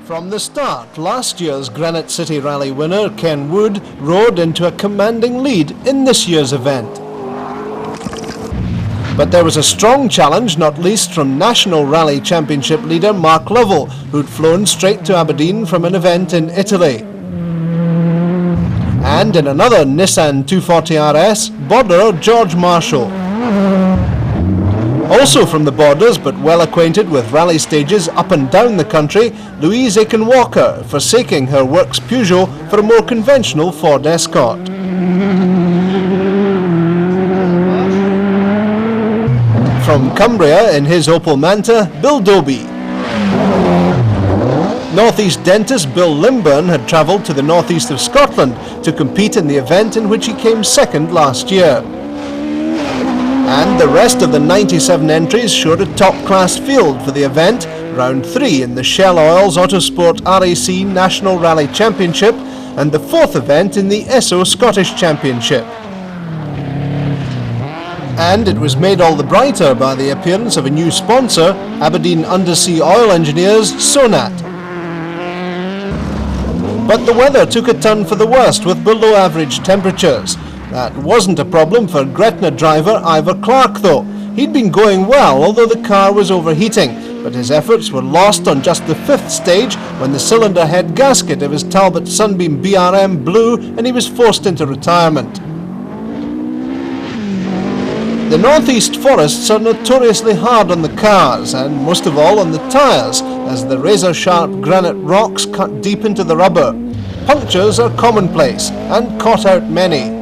From the start, last year's Granite City Rally winner Ken Wood rode into a commanding lead in this year's event. But there was a strong challenge, not least from National Rally Championship leader Mark Lovell, who'd flown straight to Aberdeen from an event in Italy. And in another Nissan 240 RS, borderer George Marshall. Also from the Borders, but well acquainted with rally stages up and down the country, Louise Aiken-Walker, forsaking her works Peugeot for a more conventional Ford Escort. From Cumbria in his Opel Manta, Bill Doby. Northeast dentist Bill Limburn had travelled to the northeast of Scotland to compete in the event in which he came second last year. And the rest of the 97 entries showed a top-class field for the event, round 3 in the Shell Oils Autosport RAC National Rally Championship and the 4th event in the Esso Scottish Championship. And it was made all the brighter by the appearance of a new sponsor, Aberdeen Undersea Oil Engineers, Sonat. But the weather took a turn for the worst with below average temperatures. That wasn't a problem for Granite driver Ivor Clark though. He'd been going well, although the car was overheating, but his efforts were lost on just the 5th stage when the cylinder head gasket of his Talbot Sunbeam BRM blew and he was forced into retirement. The northeast forests are notoriously hard on the cars and most of all on the tyres, as the razor-sharp granite rocks cut deep into the rubber. Punctures are commonplace and caught out many.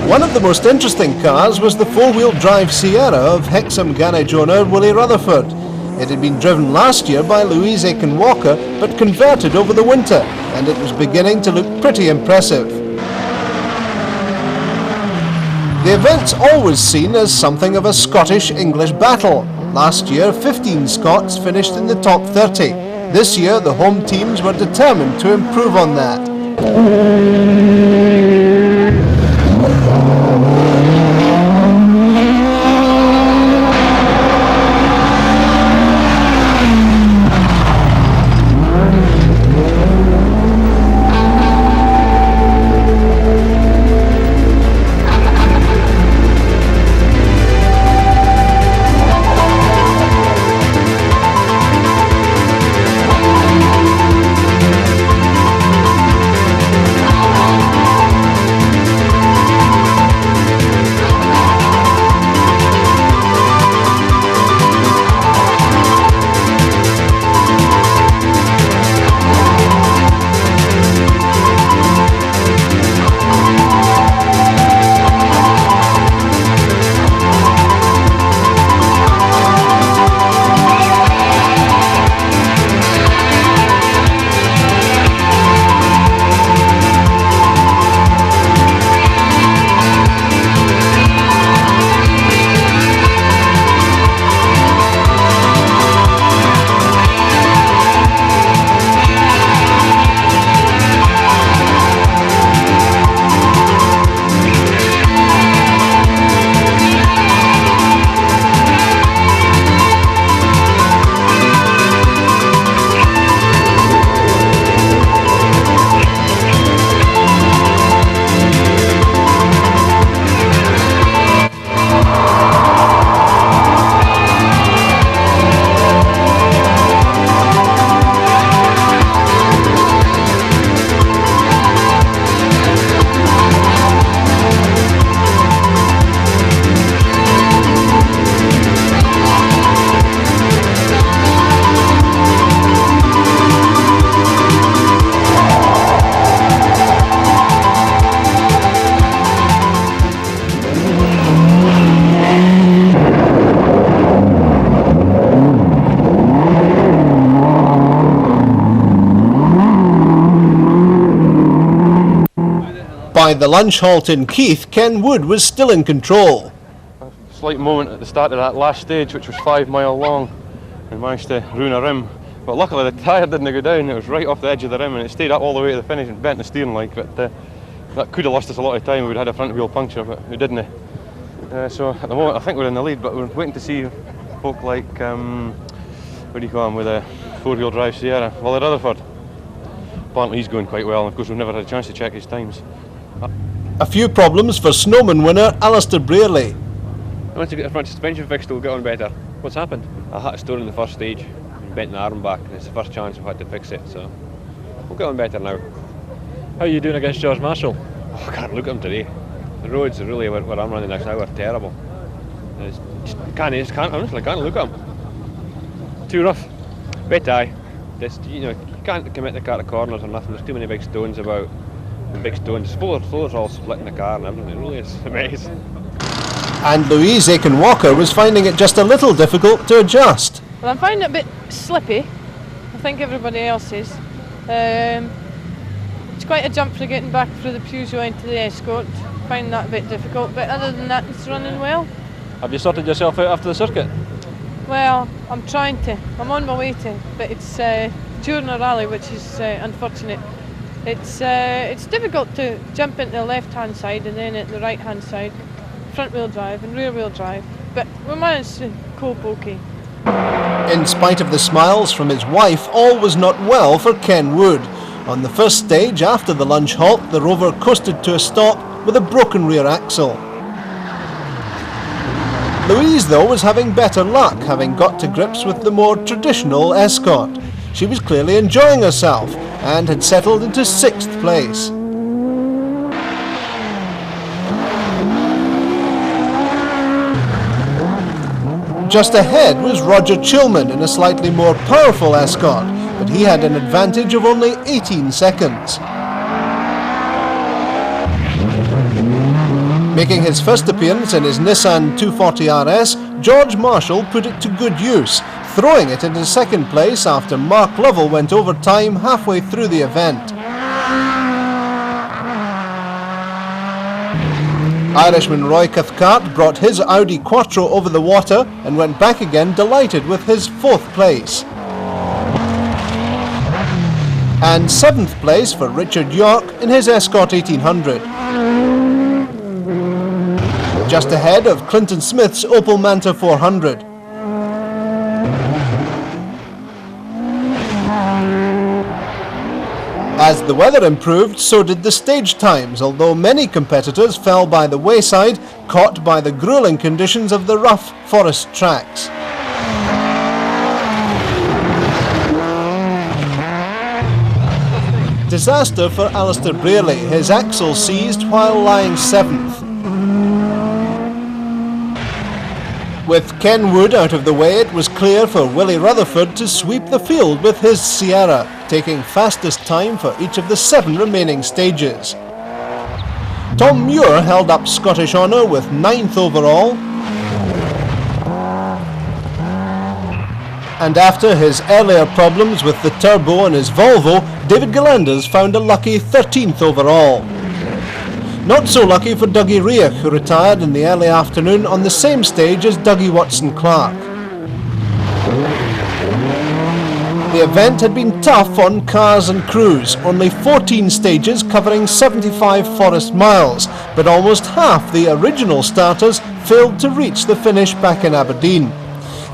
One of the most interesting cars was the 4-wheel drive Sierra of Hexham garage owner Willie Rutherford. It had been driven last year by Louise Aiken-Walker but converted over the winter, and it was beginning to look pretty impressive. The event's always seen as something of a Scottish-English battle. Last year 15 Scots finished in the top 30. This year the home teams were determined to improve on that. By the lunch halt in Keith, Ken Wood was still in control. A slight moment at the start of that last stage, which was 5 mile long, and managed to ruin a rim But luckily the tyre didn't go down, it was right off the edge of the rim and it stayed up all the way to the finish and bent the steering like, but that could have lost us a lot of time. We would have had a front wheel puncture, but we didn't. So at the moment I think we're in the lead, but we're waiting to see folk like, what do you call him, with a 4-wheel drive Sierra, Willie Rutherford. Apparently he's going quite well, and of course we've never had a chance to check his times. A few problems for snowman winner Alistair Miller. Once you get the front suspension fixed, it'll get on better. What's happened? I had a stone in the first stage and bent the arm back, and it's the first chance we've had to fix it, so we'll get on better now. How are you doing against George Marshall? Oh, I can't look at him today. The roads are really where I'm running next now are terrible. Honestly, can't look at him. Too rough. Bit eye. You can't commit the car to corners or nothing. There's too many big stones about. And big stones. Floors all splitting the car and everything. It really is a mess. And Louise Aiken-Walker was finding it just a little difficult to adjust. Well, I'm finding it a bit slippy. I think everybody else is. It's quite a jump for getting back through the Peugeot into the Escort. I find that a bit difficult, but other than that, it's running well. Have you sorted yourself out after the circuit? Well, I'm trying to. I'm on my way to, but it's during a rally, which is unfortunate. It's difficult to jump into the left-hand side and then at the right-hand side, front-wheel drive and rear-wheel drive, but we managed to cope okay. In spite of the smiles from his wife, all was not well for Ken Wood. On the first stage, after the lunch halt, the Rover coasted to a stop with a broken rear axle. Louise, though, was having better luck, having got to grips with the more traditional Escort. She was clearly enjoying herself and had settled into 6th place. Just ahead was Roger Chilman in a slightly more powerful Escort, but he had an advantage of only 18 seconds. Making his first appearance in his Nissan 240 RS, George Marshall put it to good use, throwing it into 2nd place after Mark Lovell went over time halfway through the event. Irishman Roy Cathcart brought his Audi Quattro over the water and went back again delighted with his 4th place. And 7th place for Richard York in his Escort 1800. Just ahead of Clinton Smith's Opel Manta 400. As the weather improved, so did the stage times, although many competitors fell by the wayside, caught by the gruelling conditions of the rough forest tracks. Disaster for Alistair Brearley, his axle seized while lying 7th. With Ken Wood out of the way, it was clear for Willie Rutherford to sweep the field with his Sierra, taking fastest time for each of the 7 remaining stages. Tom Muir held up Scottish honour with 9th overall, and after his earlier problems with the turbo in his Volvo, David Galanders found a lucky 13th overall. Not so lucky for Dougie Reich, who retired in the early afternoon on the same stage as Dougie Watson-Clark. The event had been tough on cars and crews, only 14 stages covering 75 forest miles, but almost half the original starters failed to reach the finish back in Aberdeen.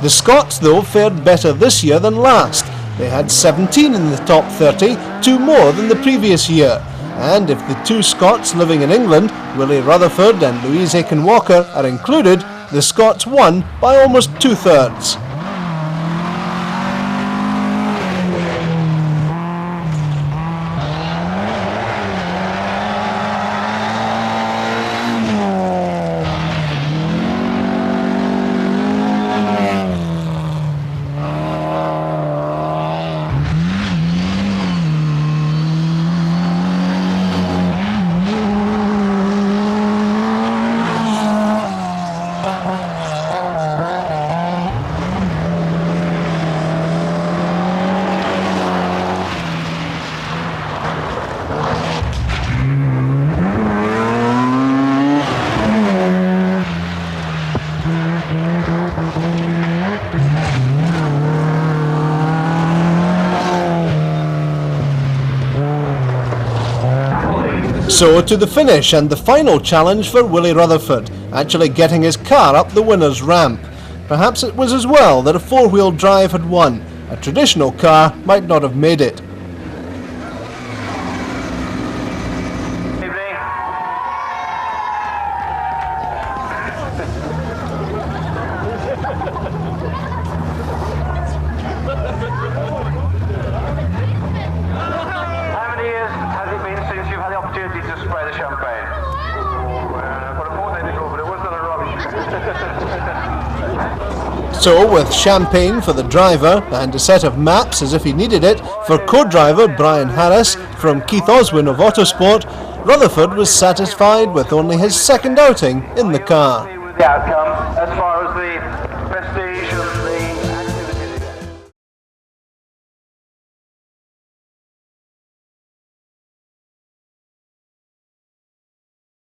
The Scots, though, fared better this year than last. They had 17 in the top 30, 2 more than the previous year. And if the 2 Scots living in England, Willie Rutherford and Louise Aiken-Walker, are included, the Scots won by almost 2/3. So to the finish and the final challenge for Willie Rutherford, actually getting his car up the winner's ramp. Perhaps it was as well that a four-wheel drive had won. A traditional car might not have made it. How many years has it been since you've had the opportunity to spray the champagne? About a fortnight ago, but it wasn't a rubbish. So with champagne for the driver and a set of maps as if he needed it for co-driver Brian Harris from Keith Oswin of Autosport, Rutherford was satisfied with only his second outing in the car. With the outcome, as far